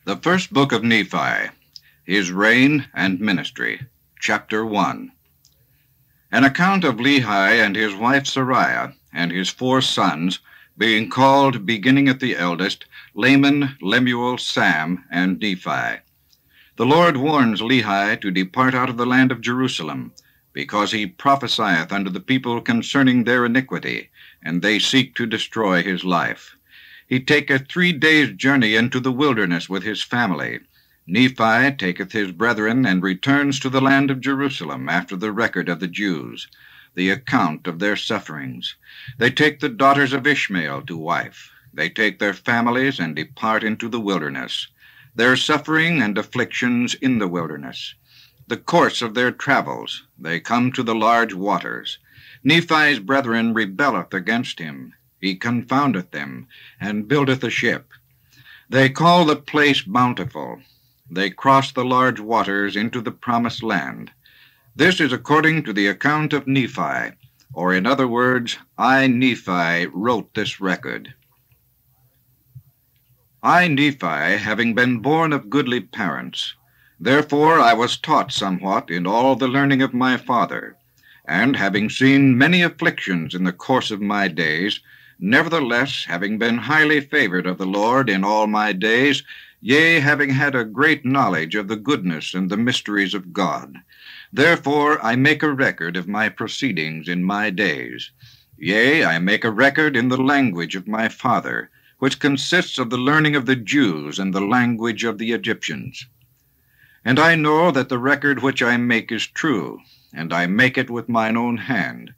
The first book of Nephi, his reign and ministry, chapter 1. An account of Lehi and his wife Sariah and his 4 sons, being called, beginning at the eldest, Laman, Lemuel, Sam, and Nephi. The Lord warns Lehi to depart out of the land of Jerusalem, because he prophesieth unto the people concerning their iniquity, and they seek to destroy his life. He taketh 3 days' journey into the wilderness with his family. Nephi taketh his brethren, and returns to the land of Jerusalem after the record of the Jews, the account of their sufferings. They take the daughters of Ishmael to wife. They take their families, and depart into the wilderness. Their suffering and afflictions in the wilderness. The course of their travels. They come to the large waters. Nephi's brethren rebelleth against him. He confoundeth them, and buildeth a ship. They call the place Bountiful. They cross the large waters into the promised land. This is according to the account of Nephi, or in other words, I, Nephi, wrote this record. I, Nephi, having been born of goodly parents, therefore I was taught somewhat in all the learning of my father, and having seen many afflictions in the course of my days, nevertheless, having been highly favored of the Lord in all my days, yea, having had a great knowledge of the goodness and the mysteries of God, therefore I make a record of my proceedings in my days. Yea, I make a record in the language of my father, which consists of the learning of the Jews and the language of the Egyptians. And I know that the record which I make is true, and I make it with mine own hand,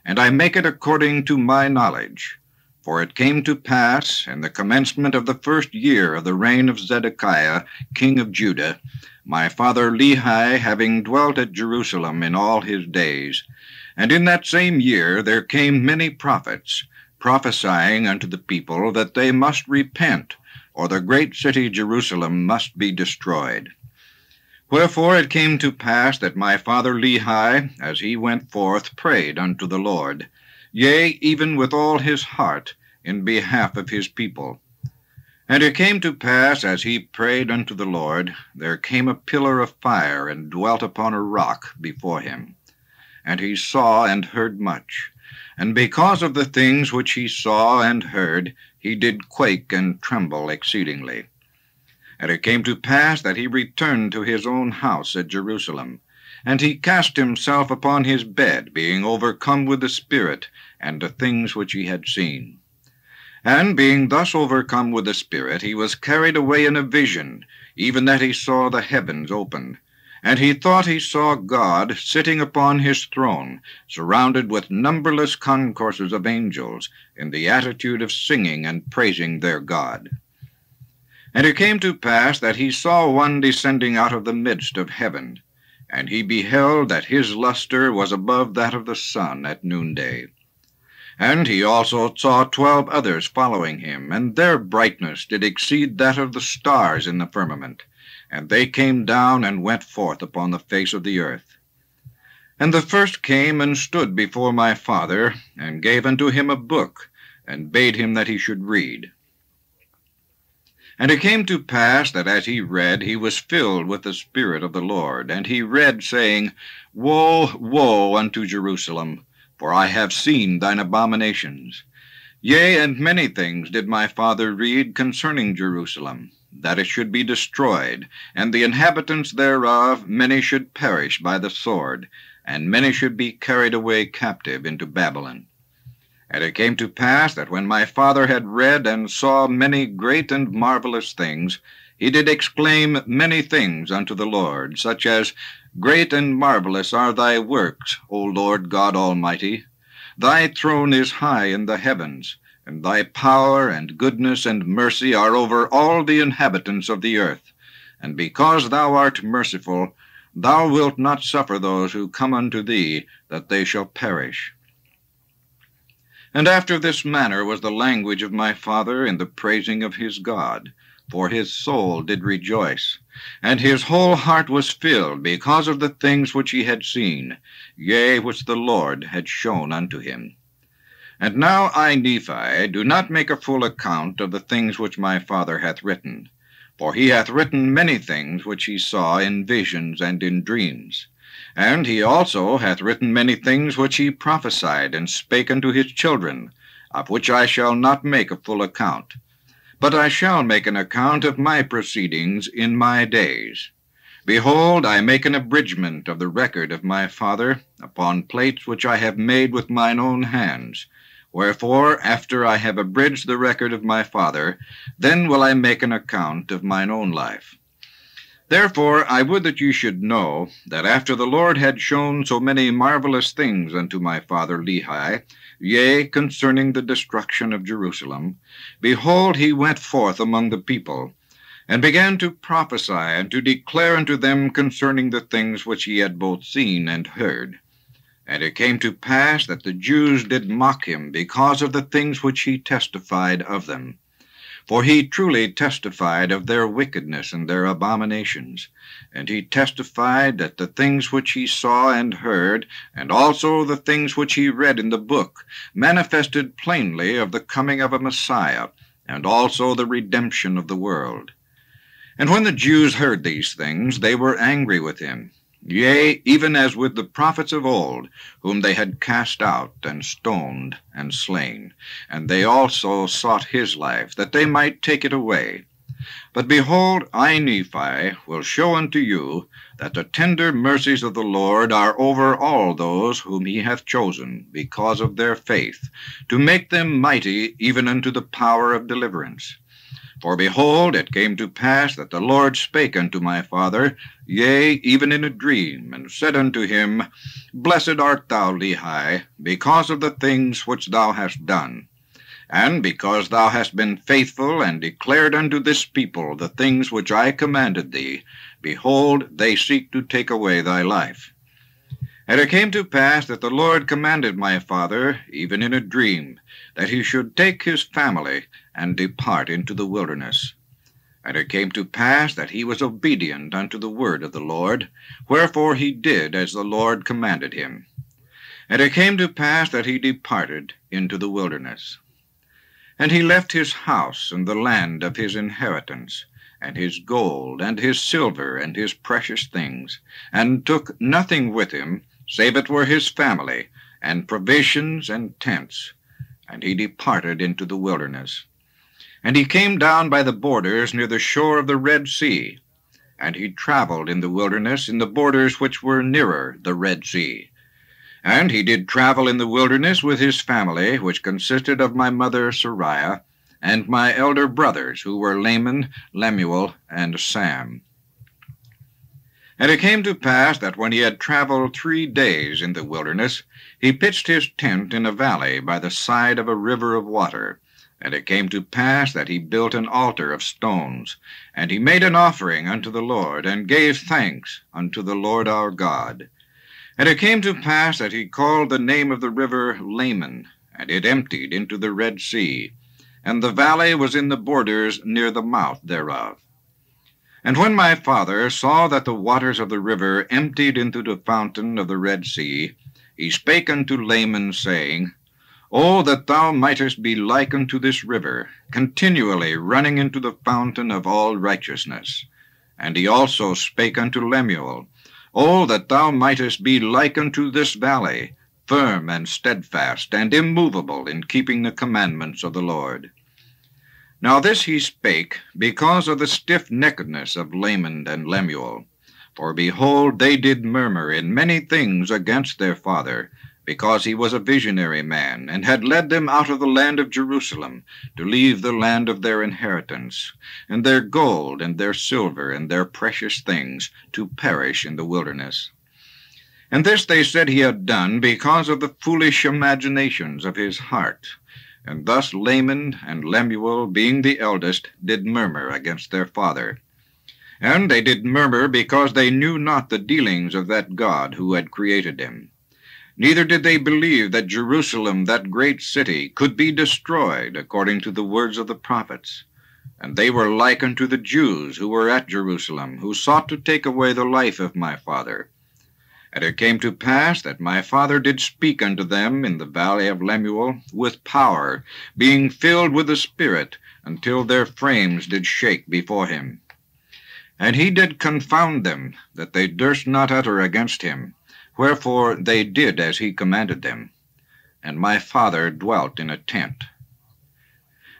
and I make it according to my knowledge. For it came to pass, in the commencement of the 1st year of the reign of Zedekiah, king of Judah, my father Lehi having dwelt at Jerusalem in all his days, and in that same year there came many prophets, prophesying unto the people that they must repent, or the great city Jerusalem must be destroyed. Wherefore it came to pass that my father Lehi, as he went forth, prayed unto the Lord, yea, even with all his heart, in behalf of his people. And it came to pass, as he prayed unto the Lord, there came a pillar of fire, and dwelt upon a rock before him. And he saw and heard much. And because of the things which he saw and heard, he did quake and tremble exceedingly. And it came to pass that he returned to his own house at Jerusalem. And he cast himself upon his bed, being overcome with the Spirit, and the things which he had seen. And being thus overcome with the Spirit, he was carried away in a vision, even that he saw the heavens opened. And he thought he saw God sitting upon his throne, surrounded with numberless concourses of angels, in the attitude of singing and praising their God. And it came to pass that he saw one descending out of the midst of heaven, and he beheld that his luster was above that of the sun at noonday. And he also saw 12 others following him, and their brightness did exceed that of the stars in the firmament. And they came down and went forth upon the face of the earth. And the first came and stood before my father, and gave unto him a book, and bade him that he should read. And it came to pass that as he read, he was filled with the Spirit of the Lord. And he read, saying, Woe, woe unto Jerusalem! For I have seen thine abominations. Yea, and many things did my father read concerning Jerusalem, that it should be destroyed, and the inhabitants thereof many should perish by the sword, and many should be carried away captive into Babylon. And it came to pass that when my father had read and saw many great and marvelous things, he did exclaim many things unto the Lord, such as, Great and marvelous are thy works, O Lord God Almighty. Thy throne is high in the heavens, and thy power and goodness and mercy are over all the inhabitants of the earth. And because thou art merciful, thou wilt not suffer those who come unto thee, that they shall perish. And after this manner was the language of my father in the praising of his God, for his soul did rejoice, and his whole heart was filled because of the things which he had seen, yea, which the Lord had shown unto him. And now I, Nephi, do not make a full account of the things which my father hath written, For he hath written many things which he saw in visions and in dreams. And he also hath written many things which he prophesied and spake unto his children, of which I shall not make a full account. But I shall make an account of my proceedings in my days. Behold, I make an abridgment of the record of my father upon plates which I have made with mine own hands. Wherefore, after I have abridged the record of my father, then will I make an account of mine own life. Therefore I would that ye should know that after the Lord had shown so many marvelous things unto my father Lehi, yea, concerning the destruction of Jerusalem, behold, he went forth among the people, and began to prophesy and to declare unto them concerning the things which he had both seen and heard. And it came to pass that the Jews did mock him because of the things which he testified of them. For he truly testified of their wickedness and their abominations. And he testified that the things which he saw and heard, and also the things which he read in the book, manifested plainly of the coming of a Messiah, and also the redemption of the world. And when the Jews heard these things, they were angry with him, yea, even as with the prophets of old, whom they had cast out, and stoned, and slain. And they also sought his life, that they might take it away. But behold, I, Nephi, will show unto you that the tender mercies of the Lord are over all those whom he hath chosen, because of their faith, to make them mighty even unto the power of deliverance. For behold, it came to pass that the Lord spake unto my father, yea, even in a dream, and said unto him, Blessed art thou, Lehi, because of the things which thou hast done, and because thou hast been faithful, and declared unto this people the things which I commanded thee. Behold, they seek to take away thy life. And it came to pass that the Lord commanded my father, even in a dream, that he should take his family and depart into the wilderness. And it came to pass that he was obedient unto the word of the Lord, wherefore he did as the Lord commanded him. And it came to pass that he departed into the wilderness. And he left his house and the land of his inheritance, and his gold, and his silver, and his precious things, and took nothing with him, save it were his family, and provisions, and tents. And he departed into the wilderness. And he came down by the borders near the shore of the Red Sea. And he traveled in the wilderness in the borders which were nearer the Red Sea. And he did travel in the wilderness with his family, which consisted of my mother Sariah, and my elder brothers, who were Laman, Lemuel, and Sam. And it came to pass that when he had traveled 3 days in the wilderness, he pitched his tent in a valley by the side of a river of water. And it came to pass that he built an altar of stones, and he made an offering unto the Lord, and gave thanks unto the Lord our God. And it came to pass that he called the name of the river Laman, and it emptied into the Red Sea, and the valley was in the borders near the mouth thereof. And when my father saw that the waters of the river emptied into the fountain of the Red Sea, he spake unto Laman, saying, O that thou mightest be like unto this river, continually running into the fountain of all righteousness. And he also spake unto Lemuel, O that thou mightest be like unto this valley, firm and steadfast, and immovable in keeping the commandments of the Lord. Now this he spake because of the stiff-neckedness of Laman and Lemuel. For behold, they did murmur in many things against their father, because he was a visionary man, and had led them out of the land of Jerusalem, to leave the land of their inheritance, and their gold, and their silver, and their precious things, to perish in the wilderness. And this they said he had done because of the foolish imaginations of his heart. And thus Laman and Lemuel, being the eldest, did murmur against their father. And they did murmur because they knew not the dealings of that God who had created him. Neither did they believe that Jerusalem, that great city, could be destroyed, according to the words of the prophets. And they were like unto the Jews who were at Jerusalem, who sought to take away the life of my father. And it came to pass that my father did speak unto them in the valley of Lemuel with power, being filled with the Spirit, until their frames did shake before him. And he did confound them, that they durst not utter against him. Wherefore they did as he commanded them. And my father dwelt in a tent.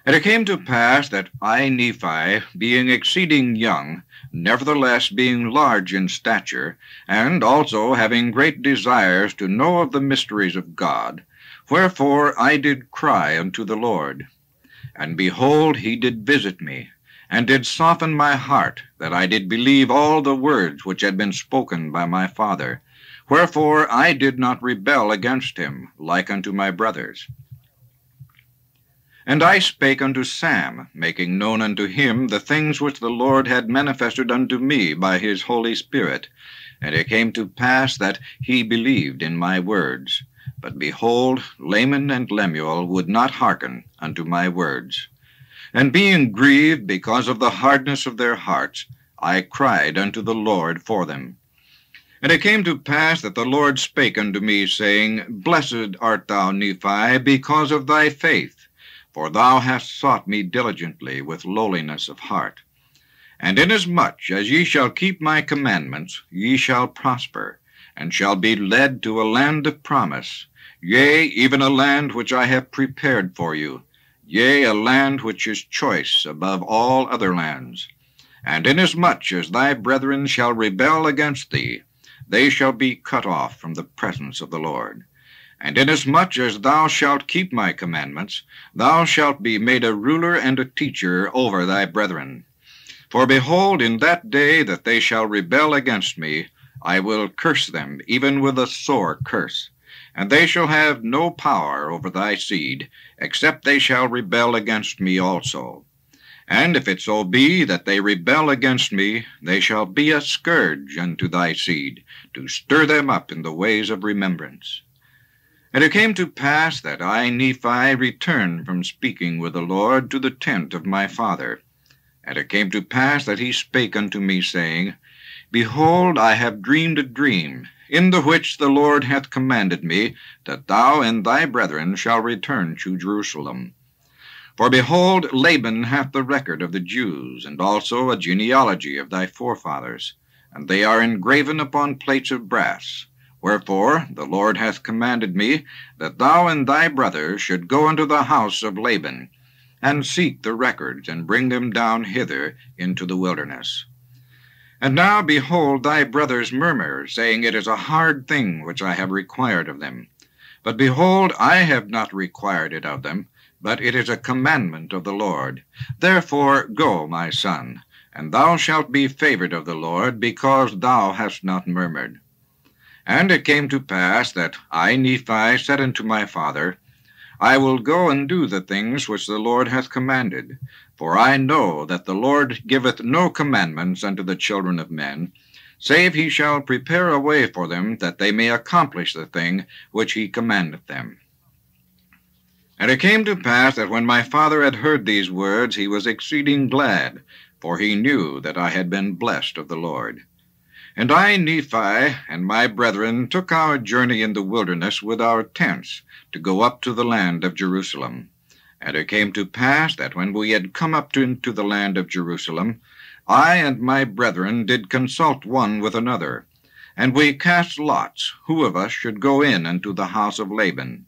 And it came to pass that I, Nephi, being exceeding young, nevertheless being large in stature, and also having great desires to know of the mysteries of God, wherefore I did cry unto the Lord. And behold, he did visit me, and did soften my heart, that I did believe all the words which had been spoken by my father. Wherefore I did not rebel against him, like unto my brothers. And I spake unto Sam, making known unto him the things which the Lord had manifested unto me by his Holy Spirit. And it came to pass that he believed in my words. But behold, Laman and Lemuel would not hearken unto my words. And being grieved because of the hardness of their hearts, I cried unto the Lord for them. And it came to pass that the Lord spake unto me, saying, Blessed art thou, Nephi, because of thy faith, for thou hast sought me diligently with lowliness of heart. And inasmuch as ye shall keep my commandments, ye shall prosper, and shall be led to a land of promise, yea, even a land which I have prepared for you, yea, a land which is choice above all other lands. And inasmuch as thy brethren shall rebel against thee, they shall be cut off from the presence of the Lord. And inasmuch as thou shalt keep my commandments, thou shalt be made a ruler and a teacher over thy brethren. For behold, in that day that they shall rebel against me, I will curse them, even with a sore curse. And they shall have no power over thy seed, except they shall rebel against me also. And if it so be that they rebel against me, they shall be a scourge unto thy seed, to stir them up in the ways of remembrance. And it came to pass that I, Nephi, returned from speaking with the Lord to the tent of my father. And it came to pass that he spake unto me, saying, Behold, I have dreamed a dream, in the which the Lord hath commanded me, that thou and thy brethren shall return to Jerusalem. For behold, Laban hath the record of the Jews, and also a genealogy of thy forefathers, and they are engraven upon plates of brass. Wherefore the Lord hath commanded me that thou and thy brothers should go unto the house of Laban, and seek the records, and bring them down hither into the wilderness. And now, behold, thy brothers murmur, saying, It is a hard thing which I have required of them. But behold, I have not required it of them, but it is a commandment of the Lord. Therefore go, my son, and thou shalt be favored of the Lord, because thou hast not murmured. And it came to pass that I, Nephi, said unto my father, I will go and do the things which the Lord hath commanded. For I know that the Lord giveth no commandments unto the children of men, save he shall prepare a way for them, that they may accomplish the thing which he commandeth them. And it came to pass that when my father had heard these words, he was exceeding glad, for he knew that I had been blessed of the Lord. And I, Nephi, and my brethren took our journey in the wilderness with our tents, to go up to the land of Jerusalem. And it came to pass that when we had come up into the land of Jerusalem, I and my brethren did consult one with another, and we cast lots, who of us should go in unto the house of Laban.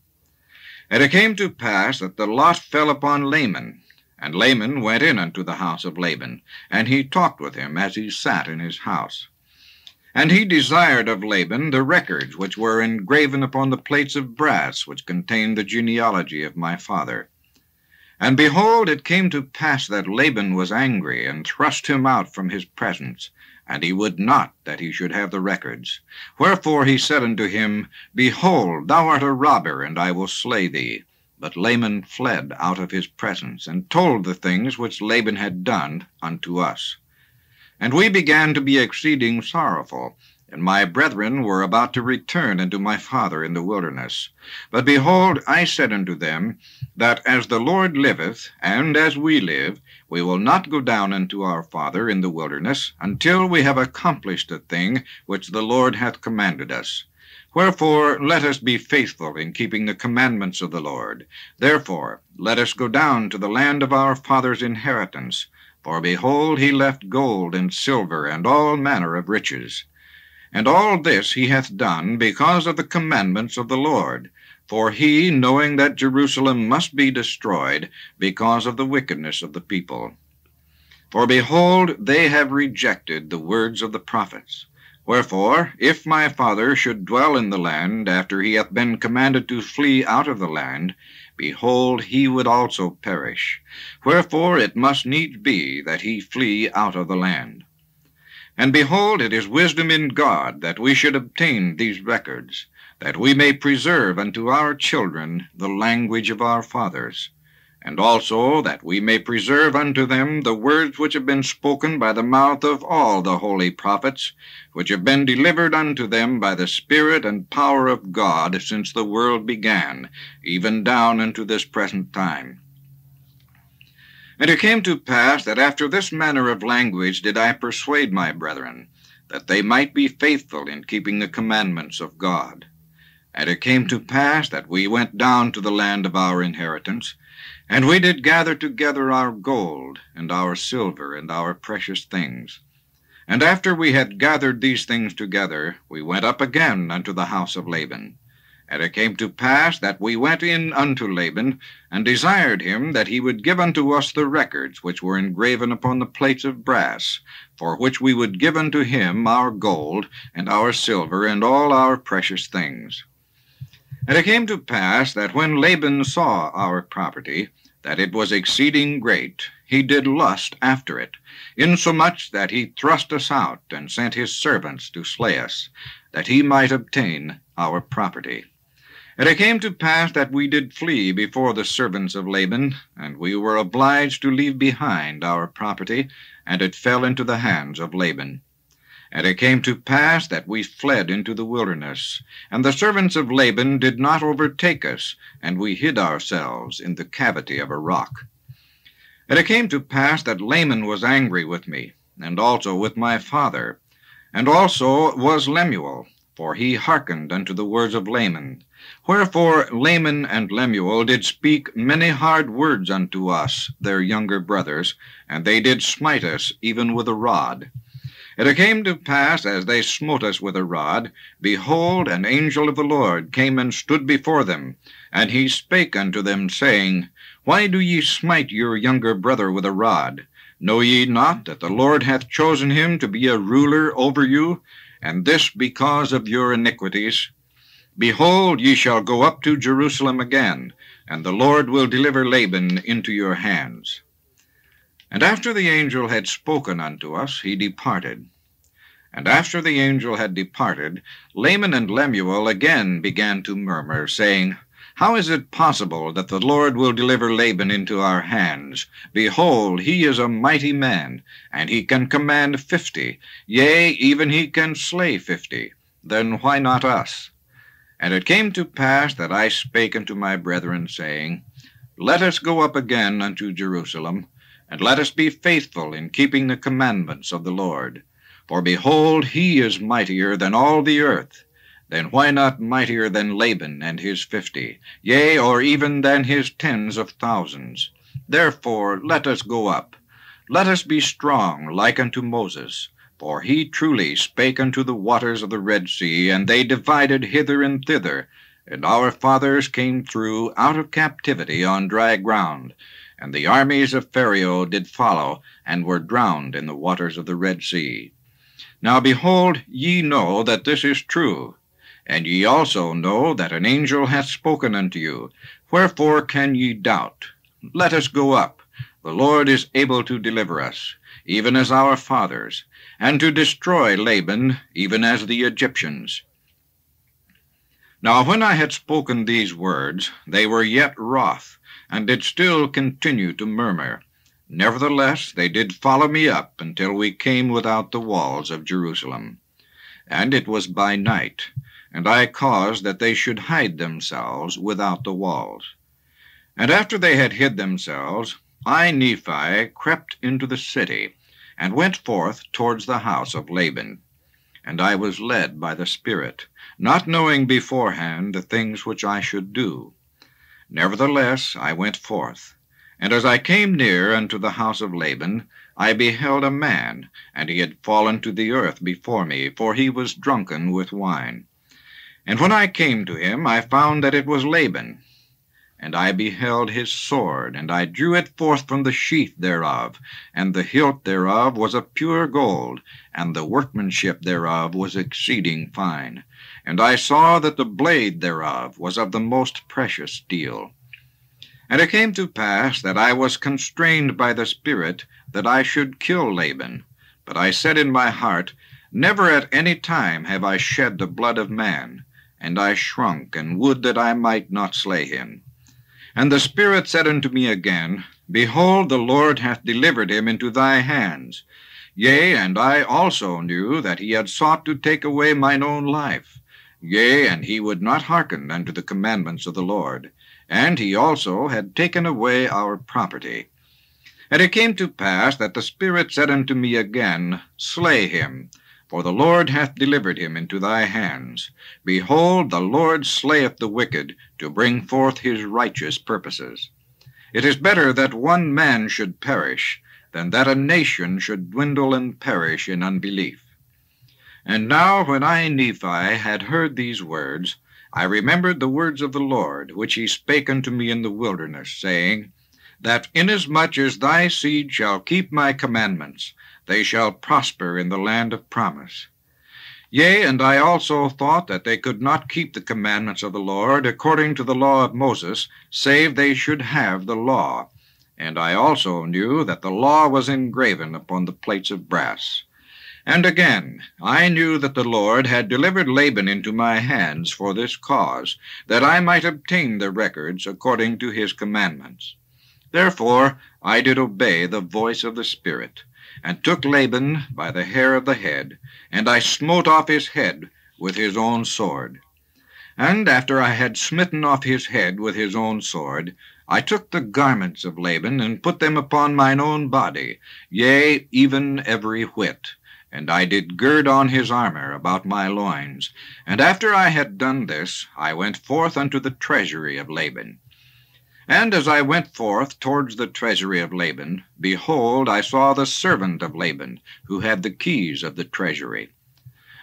And it came to pass that the lot fell upon Laman, and Laman went in unto the house of Laban, and he talked with him as he sat in his house. And he desired of Laban the records which were engraven upon the plates of brass, which contained the genealogy of my father. And behold, it came to pass that Laban was angry, and thrust him out from his presence, and he would not that he should have the records. Wherefore he said unto him, Behold, thou art a robber, and I will slay thee. But Laman fled out of his presence, and told the things which Laban had done unto us. And we began to be exceeding sorrowful, and my brethren were about to return unto my father in the wilderness. But behold, I said unto them, that as the Lord liveth, and as we live, we will not go down unto our father in the wilderness, until we have accomplished the thing which the Lord hath commanded us. Wherefore let us be faithful in keeping the commandments of the Lord. Therefore let us go down to the land of our father's inheritance, For behold, he left gold and silver and all manner of riches. And all this he hath done because of the commandments of the Lord. For he, knowing that Jerusalem must be destroyed because of the wickedness of the people. For behold, they have rejected the words of the prophets. Wherefore, if my father should dwell in the land after he hath been commanded to flee out of the land, behold, he would also perish. Wherefore it must needs be that he flee out of the land. And behold, it is wisdom in God that we should obtain these records, that we may preserve unto our children the language of our fathers, and also that we may preserve unto them the words which have been spoken by the mouth of all the holy prophets, which have been delivered unto them by the Spirit and power of God since the world began, even down unto this present time. And it came to pass that after this manner of language did I persuade my brethren, that they might be faithful in keeping the commandments of God. And it came to pass that we went down to the land of our inheritance, and we did gather together our gold, and our silver, and our precious things. And after we had gathered these things together, we went up again unto the house of Laban. And it came to pass that we went in unto Laban, and desired him that he would give unto us the records which were engraven upon the plates of brass, for which we would give unto him our gold, and our silver, and all our precious things. And it came to pass that when Laban saw our property, that it was exceeding great, he did lust after it, insomuch that he thrust us out, and sent his servants to slay us, that he might obtain our property. And it came to pass that we did flee before the servants of Laban, and we were obliged to leave behind our property, and it fell into the hands of Laban. And it came to pass that we fled into the wilderness, and the servants of Laban did not overtake us, and we hid ourselves in the cavity of a rock. And it came to pass that Laman was angry with me, and also with my father, and also was Lemuel, for he hearkened unto the words of Laman. Wherefore Laman and Lemuel did speak many hard words unto us, their younger brothers, and they did smite us even with a rod. And it came to pass, as they smote us with a rod, behold, an angel of the Lord came and stood before them, and he spake unto them, saying, Why do ye smite your younger brother with a rod? Know ye not that the Lord hath chosen him to be a ruler over you, and this because of your iniquities? Behold, ye shall go up to Jerusalem again, and the Lord will deliver Laban into your hands. And after the angel had spoken unto us, he departed. And after the angel had departed, Laman and Lemuel again began to murmur, saying, How is it possible that the Lord will deliver Laban into our hands? Behold, he is a mighty man, and he can command 50, yea, even he can slay 50. Then why not us? And it came to pass that I spake unto my brethren, saying, Let us go up again unto Jerusalem, and let us be faithful in keeping the commandments of the Lord. For behold, he is mightier than all the earth. Then why not mightier than Laban and his 50, yea, or even than his tens of thousands? Therefore let us go up. Let us be strong like unto Moses. For he truly spake unto the waters of the Red Sea, and they divided hither and thither, and our fathers came through out of captivity on dry ground. And the armies of Pharaoh did follow, and were drowned in the waters of the Red Sea. Now behold, ye know that this is true, and ye also know that an angel hath spoken unto you. Wherefore can ye doubt? Let us go up. The Lord is able to deliver us, even as our fathers, and to destroy Laban, even as the Egyptians. Now when I had spoken these words, they were yet wroth, and did still continue to murmur. Nevertheless they did follow me up until we came without the walls of Jerusalem. And it was by night, and I caused that they should hide themselves without the walls. And after they had hid themselves, I, Nephi, crept into the city, and went forth towards the house of Laban. And I was led by the Spirit, not knowing beforehand the things which I should do. Nevertheless I went forth, And as I came near unto the house of Laban, I beheld a man, and he had fallen to the earth before me, for he was drunken with wine. And when I came to him, I found that it was Laban. And I beheld his sword, and I drew it forth from the sheath thereof, and the hilt thereof was of pure gold, and the workmanship thereof was exceeding fine. And I saw that the blade thereof was of the most precious steel. And it came to pass that I was constrained by the Spirit that I should kill Laban. But I said in my heart, Never at any time have I shed the blood of man. And I shrunk, and would that I might not slay him. And the Spirit said unto me again, Behold, the Lord hath delivered him into thy hands. Yea, and I also knew that he had sought to take away mine own life. Yea, and he would not hearken unto the commandments of the Lord. And he also had taken away our property. And it came to pass that the Spirit said unto me again, Slay him, for the Lord hath delivered him into thy hands. Behold, the Lord slayeth the wicked, to bring forth his righteous purposes. It is better that one man should perish, than that a nation should dwindle and perish in unbelief. And now when I, Nephi, had heard these words, I remembered the words of the Lord, which he spake unto me in the wilderness, saying, That inasmuch as thy seed shall keep my commandments, they shall prosper in the land of promise. Yea, and I also thought that they could not keep the commandments of the Lord according to the law of Moses, save they should have the law. And I also knew that the law was engraven upon the plates of brass. And again, I knew that the Lord had delivered Laban into my hands for this cause, that I might obtain the records according to his commandments. Therefore I did obey the voice of the Spirit, and took Laban by the hair of the head, and I smote off his head with his own sword. And after I had smitten off his head with his own sword, I took the garments of Laban, and put them upon mine own body, yea, even every whit. And I did gird on his armor about my loins. And after I had done this, I went forth unto the treasury of Laban. And as I went forth towards the treasury of Laban, behold, I saw the servant of Laban, who had the keys of the treasury.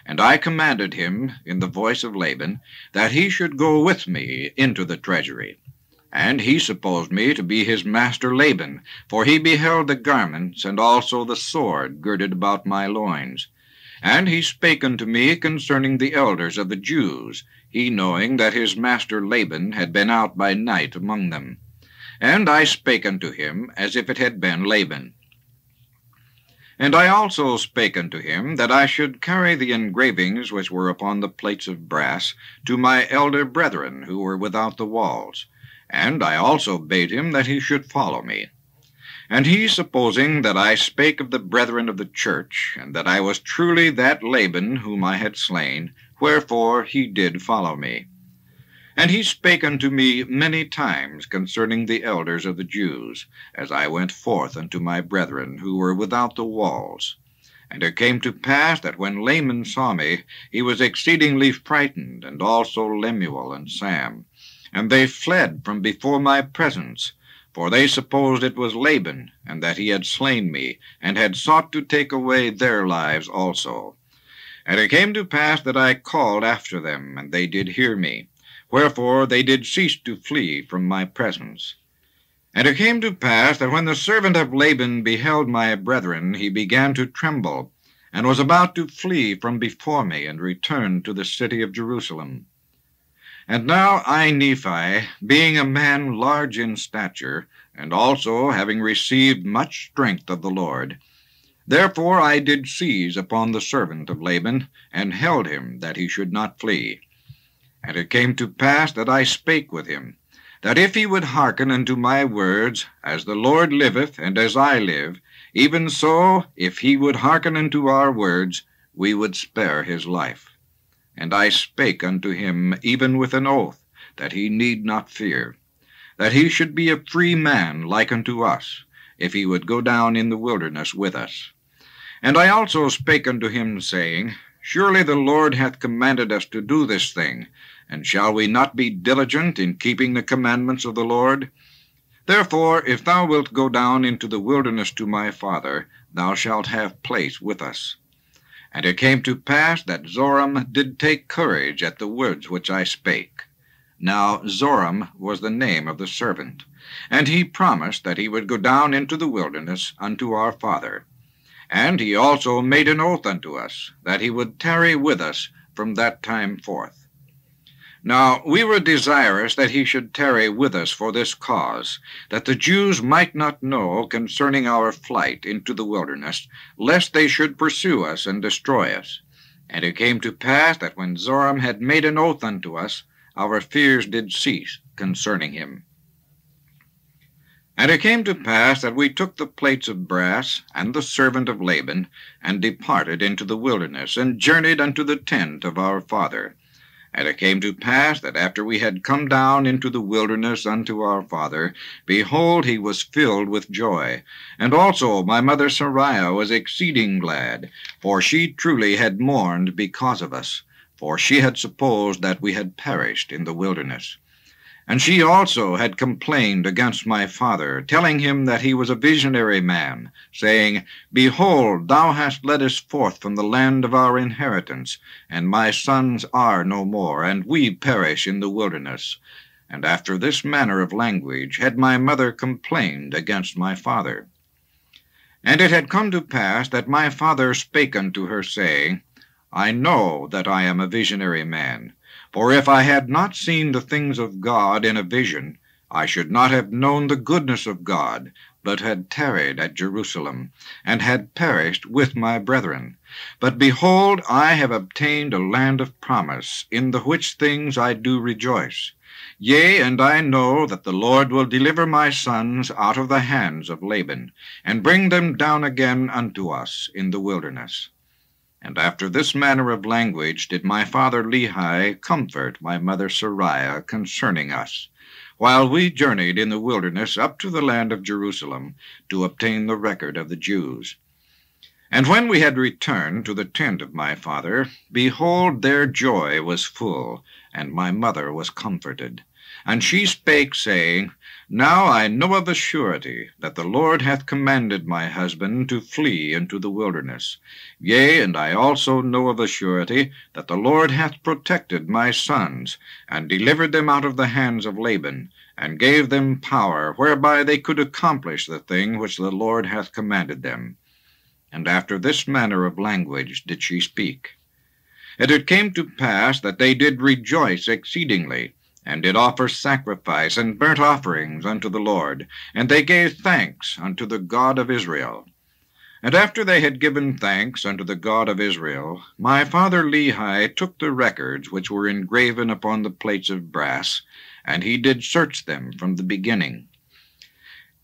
And I commanded him, in the voice of Laban, that he should go with me into the treasury. And he supposed me to be his master Laban, for he beheld the garments, and also the sword girded about my loins. And he spake unto me concerning the elders of the Jews, he knowing that his master Laban had been out by night among them. And I spake unto him as if it had been Laban. And I also spake unto him that I should carry the engravings which were upon the plates of brass to my elder brethren who were without the walls. And I also bade him that he should follow me. And he, supposing that I spake of the brethren of the church, and that I was truly that Laban whom I had slain, wherefore he did follow me. And he spake unto me many times concerning the elders of the Jews, as I went forth unto my brethren who were without the walls. And it came to pass that when Laman saw me, he was exceedingly frightened, and also Lemuel and Sam. And they fled from before my presence, for they supposed it was Laban, and that he had slain me, and had sought to take away their lives also. And it came to pass that I called after them, and they did hear me. Wherefore they did cease to flee from my presence. And it came to pass that when the servant of Laban beheld my brethren, he began to tremble, and was about to flee from before me, and return to the city of Jerusalem. And now I, Nephi, being a man large in stature, and also having received much strength of the Lord, therefore I did seize upon the servant of Laban, and held him, that he should not flee. And it came to pass that I spake with him, that if he would hearken unto my words, as the Lord liveth, and as I live, even so, if he would hearken unto our words, we would spare his life. And I spake unto him even with an oath, that he need not fear, that he should be a free man like unto us, if he would go down in the wilderness with us. And I also spake unto him, saying, Surely the Lord hath commanded us to do this thing, and shall we not be diligent in keeping the commandments of the Lord? Therefore, if thou wilt go down into the wilderness to my father, thou shalt have place with us. And it came to pass that Zoram did take courage at the words which I spake. Now Zoram was the name of the servant, and he promised that he would go down into the wilderness unto our father. And he also made an oath unto us, that he would tarry with us from that time forth. Now we were desirous that he should tarry with us for this cause, that the Jews might not know concerning our flight into the wilderness, lest they should pursue us and destroy us. And it came to pass that when Zoram had made an oath unto us, our fears did cease concerning him. And it came to pass that we took the plates of brass and the servant of Laban, and departed into the wilderness, and journeyed unto the tent of our father. And it came to pass that after we had come down into the wilderness unto our father, behold, he was filled with joy. And also my mother Sarai was exceeding glad, for she truly had mourned because of us, for she had supposed that we had perished in the wilderness. And she also had complained against my father, telling him that he was a visionary man, saying, Behold, thou hast led us forth from the land of our inheritance, and my sons are no more, and we perish in the wilderness. And after this manner of language had my mother complained against my father. And it had come to pass that my father spake unto her, saying, I know that I am a visionary man. For if I had not seen the things of God in a vision, I should not have known the goodness of God, but had tarried at Jerusalem, and had perished with my brethren. But behold, I have obtained a land of promise, in the which things I do rejoice. Yea, and I know that the Lord will deliver my sons out of the hands of Laban, and bring them down again unto us in the wilderness. And after this manner of language did my father Lehi comfort my mother Sarai concerning us, while we journeyed in the wilderness up to the land of Jerusalem, to obtain the record of the Jews. And when we had returned to the tent of my father, behold, their joy was full, and my mother was comforted. And she spake, saying, Now I know of a surety that the Lord hath commanded my husband to flee into the wilderness. Yea, and I also know of a surety that the Lord hath protected my sons, and delivered them out of the hands of Laban, and gave them power whereby they could accomplish the thing which the Lord hath commanded them. And after this manner of language did she speak. And it came to pass that they did rejoice exceedingly, and did offer sacrifice and burnt offerings unto the Lord, and they gave thanks unto the God of Israel. And after they had given thanks unto the God of Israel, my father Lehi took the records which were engraven upon the plates of brass, and he did search them from the beginning.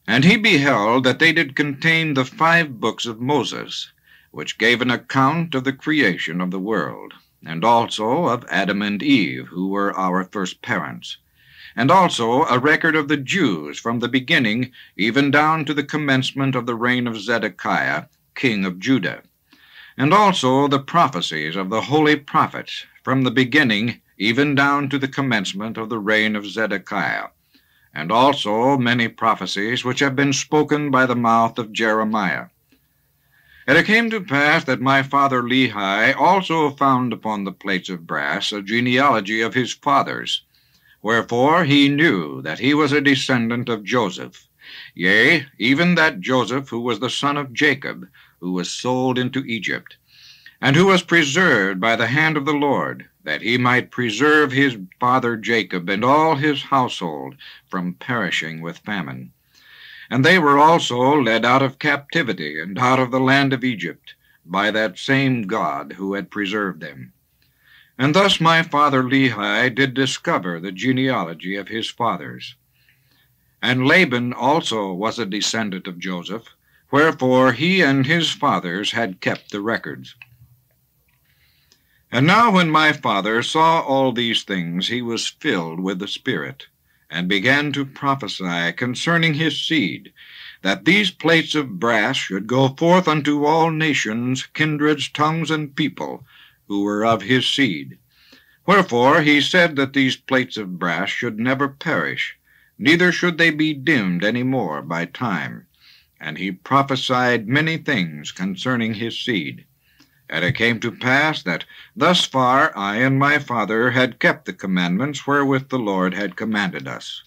And he beheld that they did contain the 5 books of Moses, which gave an account of the creation of the world, and also of Adam and Eve, who were our first parents, and also a record of the Jews from the beginning even down to the commencement of the reign of Zedekiah, king of Judah, and also the prophecies of the holy prophets from the beginning even down to the commencement of the reign of Zedekiah, and also many prophecies which have been spoken by the mouth of Jeremiah. And it came to pass that my father Lehi also found upon the plates of brass a genealogy of his fathers, wherefore he knew that he was a descendant of Joseph, yea, even that Joseph who was the son of Jacob, who was sold into Egypt, and who was preserved by the hand of the Lord, that he might preserve his father Jacob and all his household from perishing with famine. And they were also led out of captivity and out of the land of Egypt by that same God who had preserved them. And thus my father Lehi did discover the genealogy of his fathers. And Laban also was a descendant of Joseph, wherefore he and his fathers had kept the records. And now when my father saw all these things, he was filled with the Spirit, and began to prophesy concerning his seed, that these plates of brass should go forth unto all nations, kindreds, tongues, and people, who were of his seed. Wherefore he said that these plates of brass should never perish, neither should they be dimmed any more by time. And he prophesied many things concerning his seed. And it came to pass that thus far I and my father had kept the commandments wherewith the Lord had commanded us.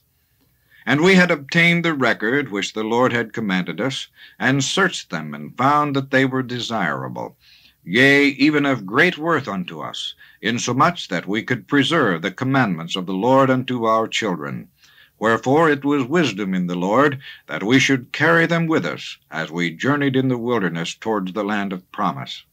And we had obtained the record which the Lord had commanded us, and searched them, and found that they were desirable, yea, even of great worth unto us, insomuch that we could preserve the commandments of the Lord unto our children. Wherefore it was wisdom in the Lord that we should carry them with us, as we journeyed in the wilderness towards the land of promise.